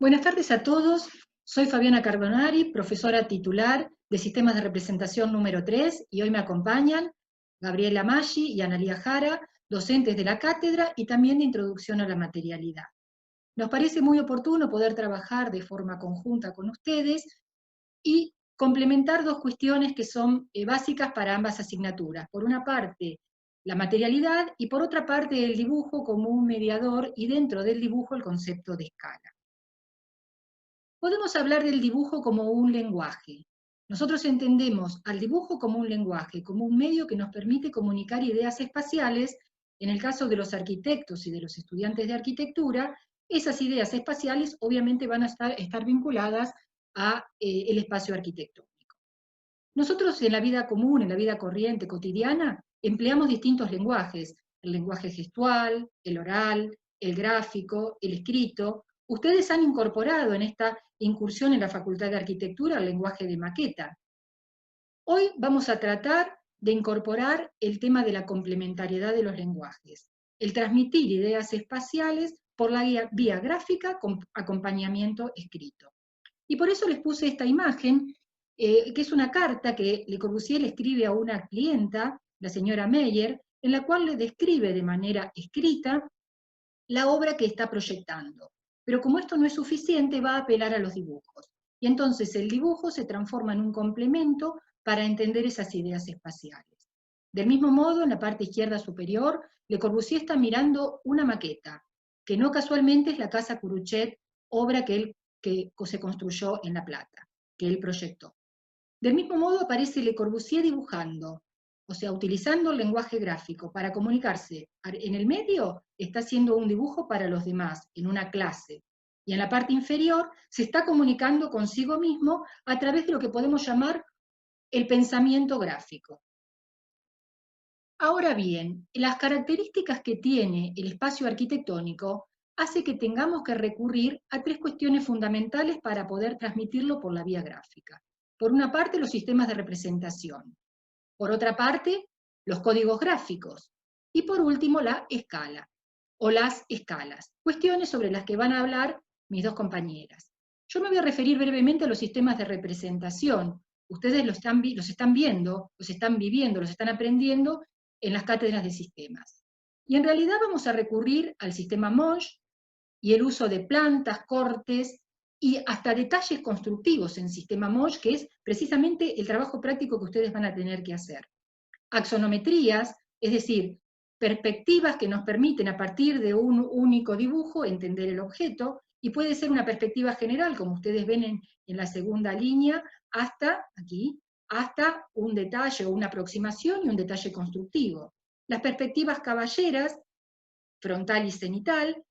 Buenas tardes a todos. Soy Fabiana Carbonari, profesora titular de Sistemas de Representación número 3, y hoy me acompañan Gabriela Maggi y Analía Jara, docentes de la cátedra y también de Introducción a la Materialidad. Nos parece muy oportuno poder trabajar de forma conjunta con ustedes y complementar dos cuestiones que son básicas para ambas asignaturas. Por una parte, la materialidad, y por otra parte, el dibujo como un mediador, y dentro del dibujo el concepto de escala. Podemos hablar del dibujo como un lenguaje. Nosotros entendemos al dibujo como un lenguaje, como un medio que nos permite comunicar ideas espaciales. En el caso de los arquitectos y de los estudiantes de arquitectura, esas ideas espaciales obviamente van a estar vinculadas a el espacio arquitectónico. Nosotros en la vida común, en la vida corriente, cotidiana, empleamos distintos lenguajes: el lenguaje gestual, el oral, el gráfico, el escrito. Ustedes han incorporado en esta incursión en la Facultad de Arquitectura el lenguaje de maqueta. Hoy vamos a tratar de incorporar el tema de la complementariedad de los lenguajes, el transmitir ideas espaciales por la vía gráfica con acompañamiento escrito. Y por eso les puse esta imagen, que es una carta que Le Corbusier le escribe a una clienta, la señora Meyer, en la cual le describe de manera escrita la obra que está proyectando. Pero como esto no es suficiente, va a apelar a los dibujos. Y entonces el dibujo se transforma en un complemento para entender esas ideas espaciales. Del mismo modo, en la parte izquierda superior, Le Corbusier está mirando una maqueta, que no casualmente es la Casa Curuchet, obra que se construyó en La Plata, que él proyectó. Del mismo modo aparece Le Corbusier dibujando, o sea, utilizando el lenguaje gráfico para comunicarse. En el medio está haciendo un dibujo para los demás, en una clase, y en la parte inferior se está comunicando consigo mismo a través de lo que podemos llamar el pensamiento gráfico. Ahora bien, las características que tiene el espacio arquitectónico hace que tengamos que recurrir a tres cuestiones fundamentales para poder transmitirlo por la vía gráfica. Por una parte, los sistemas de representación. Por otra parte, los códigos gráficos. Y por último, la escala, o las escalas, cuestiones sobre las que van a hablar mis dos compañeras. Yo me voy a referir brevemente a los sistemas de representación. Ustedes los están viendo, los están viviendo, los están aprendiendo en las cátedras de sistemas. Y en realidad vamos a recurrir al sistema Monge y el uso de plantas, cortes y hasta detalles constructivos en sistema Monge, que es precisamente el trabajo práctico que ustedes van a tener que hacer. Axonometrías, es decir, perspectivas que nos permiten a partir de un único dibujo entender el objeto, y puede ser una perspectiva general, como ustedes ven en la segunda línea, hasta aquí, hasta un detalle o una aproximación y un detalle constructivo. Las perspectivas caballeras, frontal y cenital,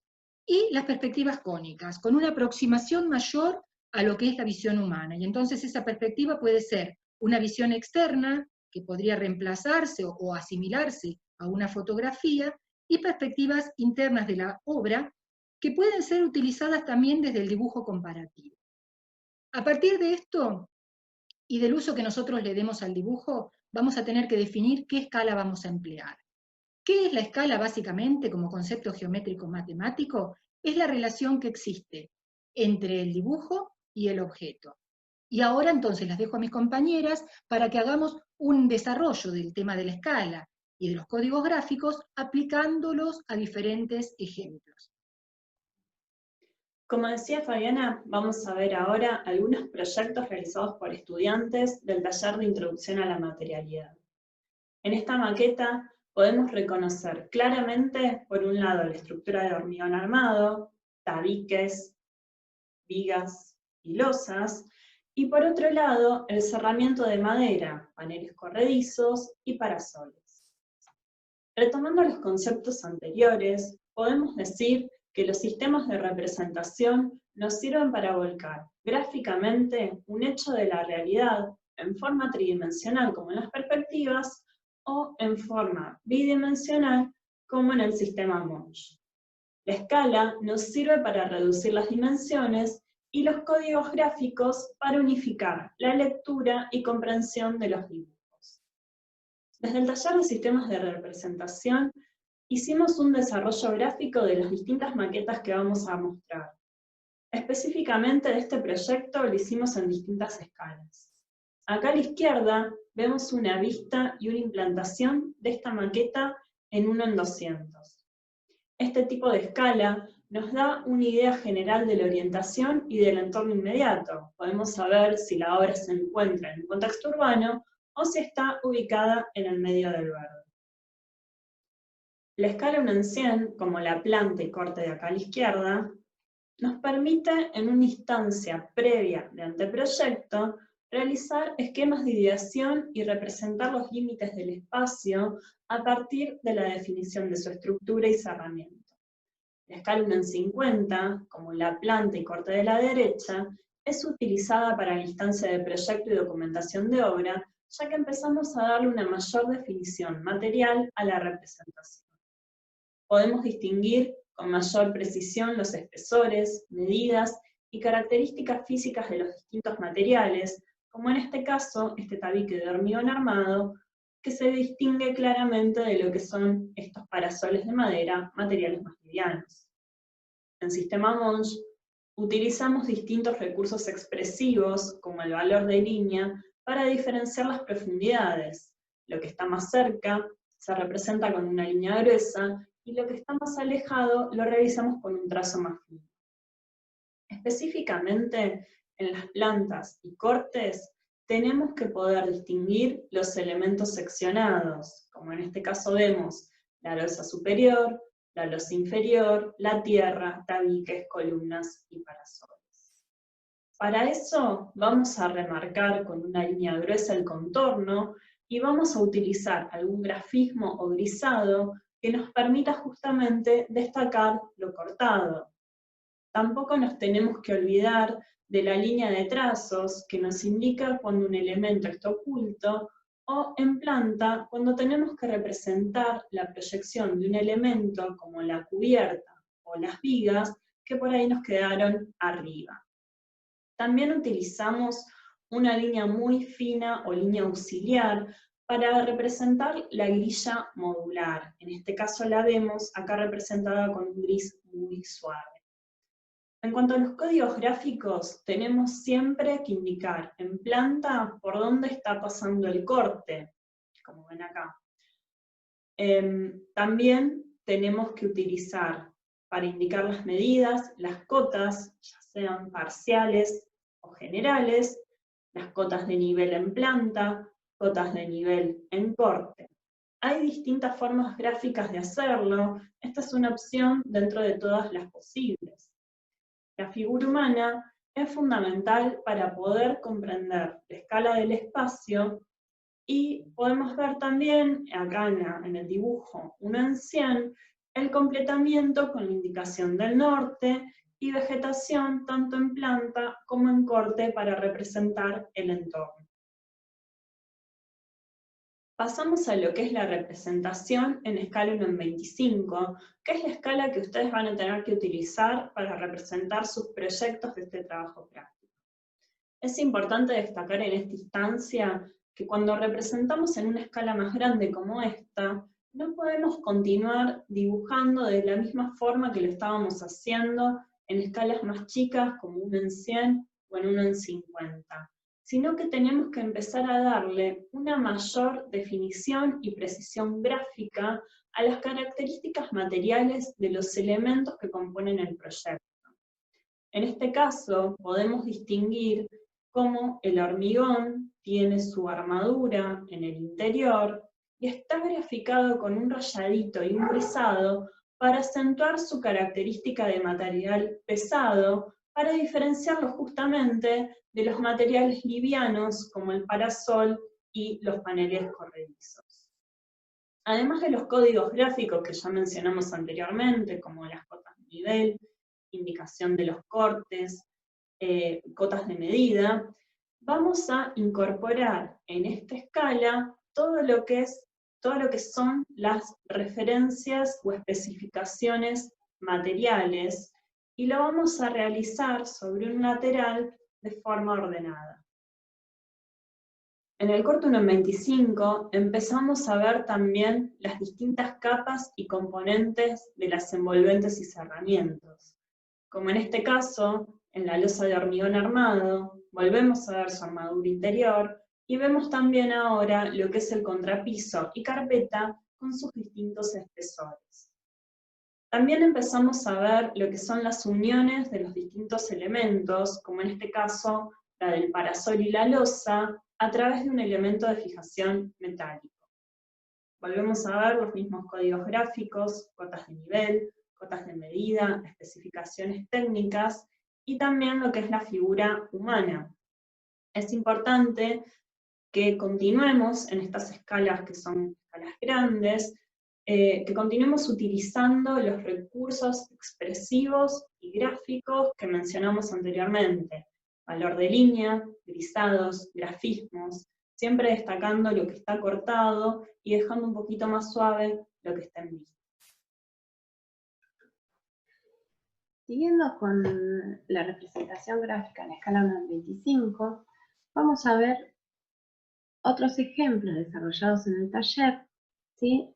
y las perspectivas cónicas, con una aproximación mayor a lo que es la visión humana. Y entonces esa perspectiva puede ser una visión externa, que podría reemplazarse o asimilarse a una fotografía, y perspectivas internas de la obra, que pueden ser utilizadas también desde el dibujo comparativo. A partir de esto, y del uso que nosotros le demos al dibujo, vamos a tener que definir qué escala vamos a emplear. ¿Qué es la escala básicamente como concepto geométrico matemático? Es la relación que existe entre el dibujo y el objeto. Y ahora entonces las dejo a mis compañeras para que hagamos un desarrollo del tema de la escala y de los códigos gráficos aplicándolos a diferentes ejemplos. Como decía Fabiana, vamos a ver ahora algunos proyectos realizados por estudiantes del taller de Introducción a la Materialidad. En esta maqueta podemos reconocer claramente, por un lado, la estructura de hormigón armado, tabiques, vigas y losas, y por otro lado, el cerramiento de madera, paneles corredizos y parasoles. Retomando los conceptos anteriores, podemos decir que los sistemas de representación nos sirven para volcar gráficamente un hecho de la realidad en forma tridimensional como en las perspectivas, o en forma bidimensional como en el sistema Monge. La escala nos sirve para reducir las dimensiones y los códigos gráficos para unificar la lectura y comprensión de los dibujos. Desde el taller de sistemas de representación hicimos un desarrollo gráfico de las distintas maquetas que vamos a mostrar. Específicamente de este proyecto lo hicimos en distintas escalas. Acá a la izquierda vemos una vista y una implantación de esta maqueta en 1 en 200. Este tipo de escala nos da una idea general de la orientación y del entorno inmediato. Podemos saber si la obra se encuentra en un contexto urbano o si está ubicada en el medio del verde. La escala 1 en 100, como la planta y corte de acá a la izquierda, nos permite en una instancia previa de anteproyecto realizar esquemas de ideación y representar los límites del espacio a partir de la definición de su estructura y cerramiento. La escala 1 en 50, como la planta y corte de la derecha, es utilizada para la instancia de proyecto y documentación de obra, ya que empezamos a darle una mayor definición material a la representación. Podemos distinguir con mayor precisión los espesores, medidas y características físicas de los distintos materiales, como en este caso, este tabique de hormigón armado, que se distingue claramente de lo que son estos parasoles de madera, materiales más livianos. En Sistema Monge utilizamos distintos recursos expresivos, como el valor de línea, para diferenciar las profundidades. Lo que está más cerca se representa con una línea gruesa, y lo que está más alejado lo realizamos con un trazo más fino. Específicamente, en las plantas y cortes, tenemos que poder distinguir los elementos seccionados, como en este caso vemos la losa superior, la losa inferior, la tierra, tabiques, columnas y parasoles. Para eso vamos a remarcar con una línea gruesa el contorno y vamos a utilizar algún grafismo o grisado que nos permita justamente destacar lo cortado. Tampoco nos tenemos que olvidar de la línea de trazos que nos indica cuando un elemento está oculto, o en planta cuando tenemos que representar la proyección de un elemento como la cubierta o las vigas que por ahí nos quedaron arriba. También utilizamos una línea muy fina o línea auxiliar para representar la grilla modular. En este caso la vemos acá representada con un gris muy suave. En cuanto a los códigos gráficos, tenemos siempre que indicar en planta por dónde está pasando el corte, como ven acá. También tenemos que utilizar para indicar las medidas, las cotas, ya sean parciales o generales, las cotas de nivel en planta, cotas de nivel en corte. Hay distintas formas gráficas de hacerlo, esta es una opción dentro de todas las posibles. La figura humana es fundamental para poder comprender la escala del espacio y podemos ver también, acá en el dibujo 1 en 100, el completamiento con la indicación del norte y vegetación tanto en planta como en corte para representar el entorno. Pasamos a lo que es la representación en escala 1 en 25, que es la escala que ustedes van a tener que utilizar para representar sus proyectos de este trabajo práctico. Es importante destacar en esta instancia que cuando representamos en una escala más grande como esta, no podemos continuar dibujando de la misma forma que lo estábamos haciendo en escalas más chicas como 1 en 100 o en 1 en 50. Sino que tenemos que empezar a darle una mayor definición y precisión gráfica a las características materiales de los elementos que componen el proyecto. En este caso, podemos distinguir cómo el hormigón tiene su armadura en el interior y está graficado con un rayadito y un grisado para acentuar su característica de material pesado, para diferenciarlo justamente de los materiales livianos como el parasol y los paneles corredizos. Además de los códigos gráficos que ya mencionamos anteriormente, como las cotas de nivel, indicación de los cortes, cotas de medida, vamos a incorporar en esta escala todo lo que son las referencias o especificaciones materiales, y lo vamos a realizar sobre un lateral de forma ordenada. En el corte 1 en 25 empezamos a ver también las distintas capas y componentes de las envolventes y cerramientos. Como en este caso, en la losa de hormigón armado, volvemos a ver su armadura interior, y vemos también ahora lo que es el contrapiso y carpeta con sus distintos espesores. También empezamos a ver lo que son las uniones de los distintos elementos, como en este caso la del parasol y la losa, a través de un elemento de fijación metálico. Volvemos a ver los mismos códigos gráficos, cotas de nivel, cotas de medida, especificaciones técnicas, y también lo que es la figura humana. Es importante que continuemos en estas escalas que son escalas grandes, que continuemos utilizando los recursos expresivos y gráficos que mencionamos anteriormente. Valor de línea, grisados, grafismos, siempre destacando lo que está cortado y dejando un poquito más suave lo que está en vista. Siguiendo con la representación gráfica en la escala 1:25, vamos a ver otros ejemplos desarrollados en el taller, ¿sí?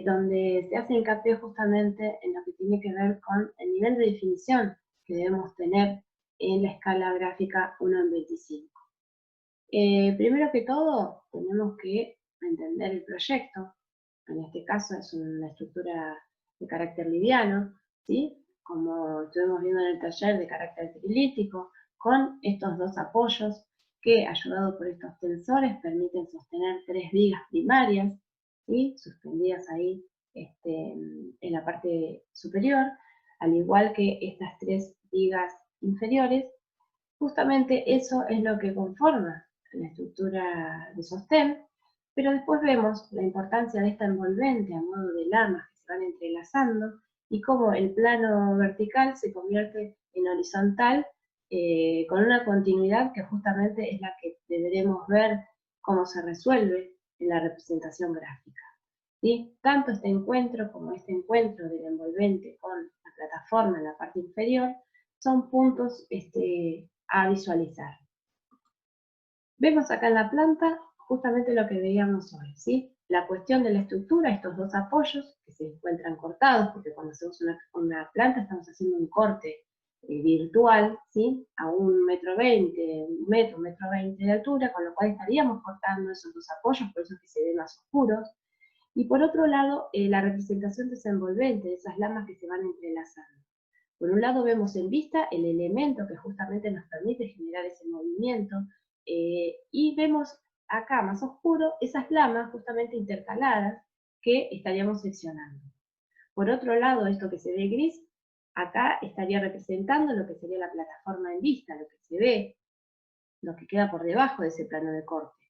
Donde se hace hincapié justamente en lo que tiene que ver con el nivel de definición que debemos tener en la escala gráfica 1:25. Primero que todo, tenemos que entender el proyecto. En este caso es una estructura de carácter liviano, ¿sí? Como estuvimos viendo en el taller, de carácter trilítico, con estos dos apoyos que, ayudados por estos tensores, permiten sostener 3 vigas primarias, ¿sí? Suspendidas ahí en la parte superior, al igual que estas 3 vigas inferiores. Justamente eso es lo que conforma la estructura de sostén, pero después vemos la importancia de esta envolvente a modo de lamas que se van entrelazando y cómo el plano vertical se convierte en horizontal con una continuidad que justamente es la que deberemos ver cómo se resuelve en la representación gráfica. ¿Sí? Tanto este encuentro como este encuentro del envolvente con la plataforma en la parte inferior son puntos a visualizar. Vemos acá en la planta justamente lo que veíamos hoy, ¿sí? La cuestión de la estructura, estos dos apoyos que se encuentran cortados, porque cuando hacemos una planta estamos haciendo un corte virtual, ¿sí? A 1,20 m, 1,20 m de altura, con lo cual estaríamos cortando esos dos apoyos, por eso es que se ven más oscuros. Y por otro lado, la representación desenvolvente de esas lamas que se van entrelazando. Por un lado vemos en vista el elemento que justamente nos permite generar ese movimiento, y vemos acá más oscuro esas lamas justamente intercaladas que estaríamos seccionando. Por otro lado, esto que se ve gris, acá estaría representando lo que sería la plataforma en vista, lo que se ve, lo que queda por debajo de ese plano de corte.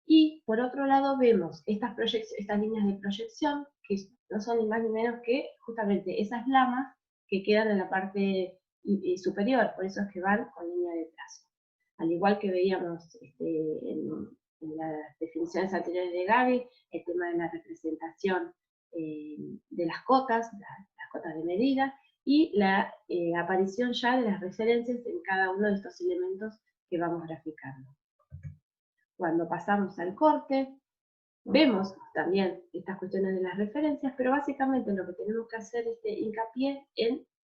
Y por otro lado vemos estas líneas de proyección, que no son ni más ni menos que justamente esas lamas que quedan en la parte superior, por eso es que van con línea de trazo. Al igual que veíamos en las definiciones anteriores de Gaby, el tema de la representación de las cotas de medida, y la aparición ya de las referencias en cada uno de estos elementos que vamos graficando. Cuando pasamos al corte, vemos también estas cuestiones de las referencias, pero básicamente lo que tenemos que hacer hincapié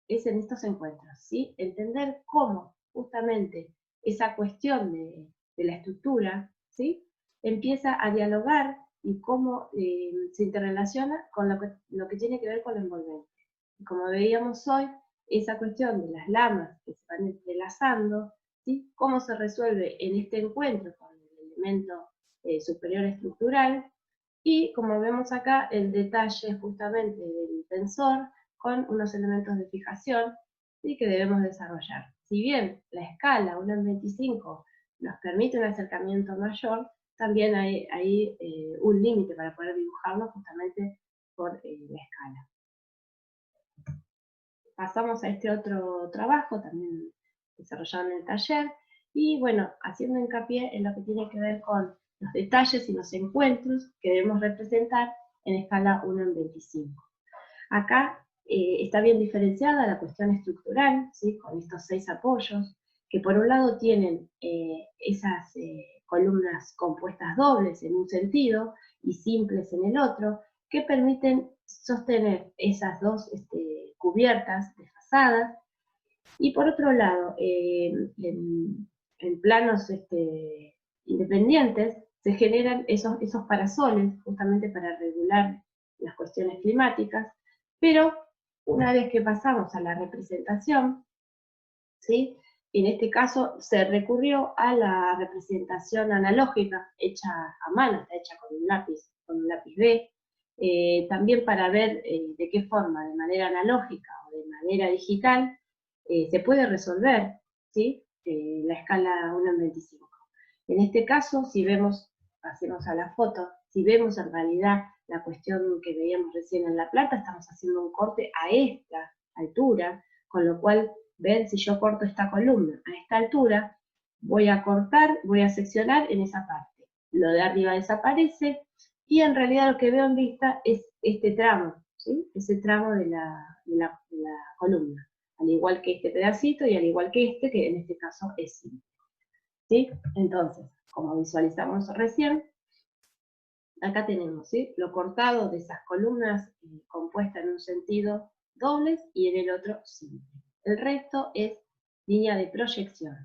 es en estos encuentros, ¿sí? Entender cómo justamente esa cuestión de la estructura, ¿sí? Empieza a dialogar y cómo se interrelaciona con lo que tiene que ver con lo envolvente. Y como veíamos hoy, esa cuestión de las lamas que se van entrelazando, ¿sí? Cómo se resuelve en este encuentro con el elemento superior estructural, y como vemos acá, el detalle justamente del tensor con unos elementos de fijación, ¿sí? Que debemos desarrollar. Si bien la escala 1:25 nos permite un acercamiento mayor, también hay un límite para poder dibujarlo justamente por la escala. Pasamos a este otro trabajo, también desarrollado en el taller, y bueno, haciendo hincapié en lo que tiene que ver con los detalles y los encuentros que debemos representar en escala 1:25. Acá está bien diferenciada la cuestión estructural, ¿sí? Con estos 6 apoyos, que por un lado tienen esas columnas compuestas dobles en un sentido y simples en el otro, que permiten sostener esas dos cubiertas desfasadas, Y por otro lado, en planos independientes, se generan esos parasoles justamente para regular las cuestiones climáticas, pero una vez que pasamos a la representación, ¿sí? En este caso se recurrió a la representación analógica hecha a mano, está hecha con un lápiz B, también para ver de qué forma, de manera analógica o de manera digital, se puede resolver, ¿sí? La escala 1:25. En este caso, si vemos, hacemos a la foto, si vemos en realidad la cuestión que veíamos recién en la plata, estamos haciendo un corte a esta altura, con lo cual, ven, si yo corto esta columna a esta altura, voy a cortar, voy a seccionar en esa parte. Lo de arriba desaparece, y en realidad lo que veo en vista es este tramo, ¿sí? Ese tramo de la columna, al igual que este pedacito y al igual que este, que en este caso es simple. ¿Sí? Entonces, como visualizamos recién, acá tenemos, ¿sí?, lo cortado de esas columnas compuestas en un sentido dobles y en el otro simple. El resto es línea de proyección,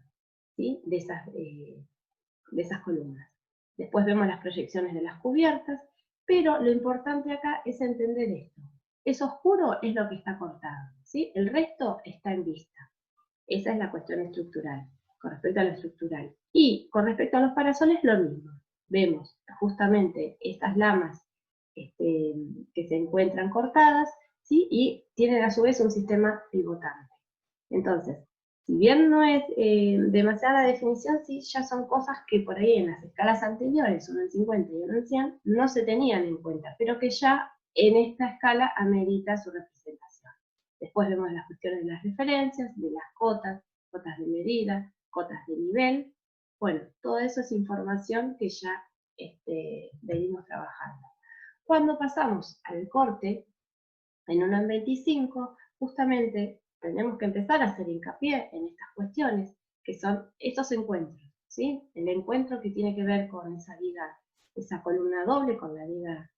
¿sí?, de esas columnas. Después vemos las proyecciones de las cubiertas, pero lo importante acá es entender esto. Eso oscuro es lo que está cortado, ¿sí? El resto está en vista. Esa es la cuestión estructural, con respecto a lo estructural. Y con respecto a los parasoles, lo mismo. Vemos justamente estas lamas que se encuentran cortadas, ¿sí?, y tienen a su vez un sistema pivotante. Entonces, si bien no es demasiada definición, sí, ya son cosas que por ahí en las escalas anteriores, 1 en 50 y 1 en 100, no se tenían en cuenta, pero que ya en esta escala amerita su representación. Después vemos las cuestiones de las referencias, de las cotas de medida, cotas de nivel. Bueno, todo eso es información que ya venimos trabajando. Cuando pasamos al corte, en 1 en 25, justamente tenemos que empezar a hacer hincapié en estas cuestiones, que son estos encuentros, ¿sí? El encuentro que tiene que ver con esa viga, esa columna doble, con la viga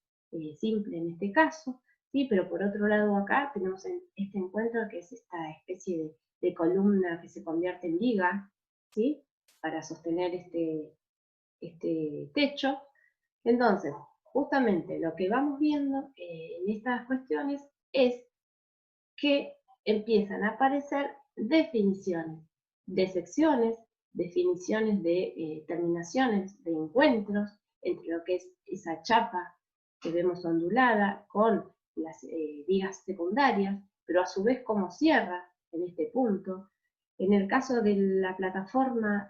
simple en este caso, ¿sí? Pero por otro lado acá tenemos este encuentro que es esta especie de columna que se convierte en viga, ¿sí?, para sostener este techo. Entonces, justamente lo que vamos viendo en estas cuestiones es que empiezan a aparecer definiciones de secciones, definiciones de terminaciones de encuentros entre lo que es esa chapa que vemos ondulada con las vigas secundarias, pero a su vez cómo cierra en este punto. En el caso de la plataforma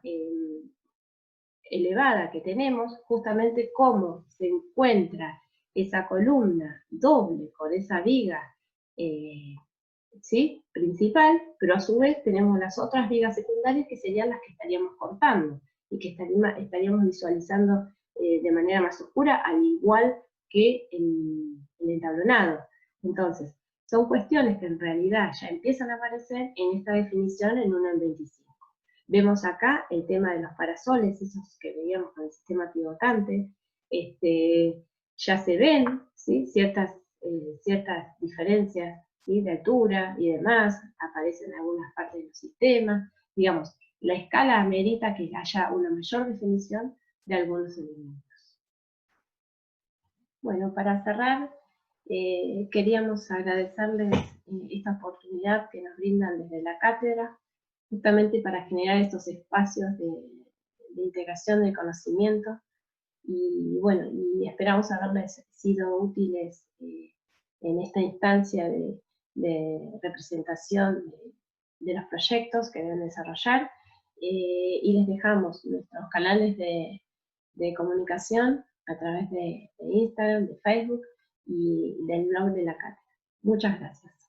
elevada que tenemos, justamente cómo se encuentra esa columna doble con esa viga ¿sí?, principal, pero a su vez tenemos las otras vigas secundarias que serían las que estaríamos cortando y que estaríamos visualizando de manera más oscura, al igual que el entablonado. Entonces, son cuestiones que en realidad ya empiezan a aparecer en esta definición en 1 en 25. Vemos acá el tema de los parasoles, esos que veíamos con el sistema pivotante, ya se ven, ¿sí?, ciertas diferencias, ¿sí?, de altura y demás, aparecen en algunas partes del sistema. Digamos, la escala amerita que haya una mayor definición de algunos elementos. Bueno, para cerrar, queríamos agradecerles esta oportunidad que nos brindan desde la cátedra, justamente para generar estos espacios de integración del conocimiento, y bueno, y esperamos haberles sido útiles en esta instancia de representación de los proyectos que deben desarrollar, y les dejamos nuestros canales de comunicación a través de Instagram, de Facebook y del blog de la cátedra. Muchas gracias.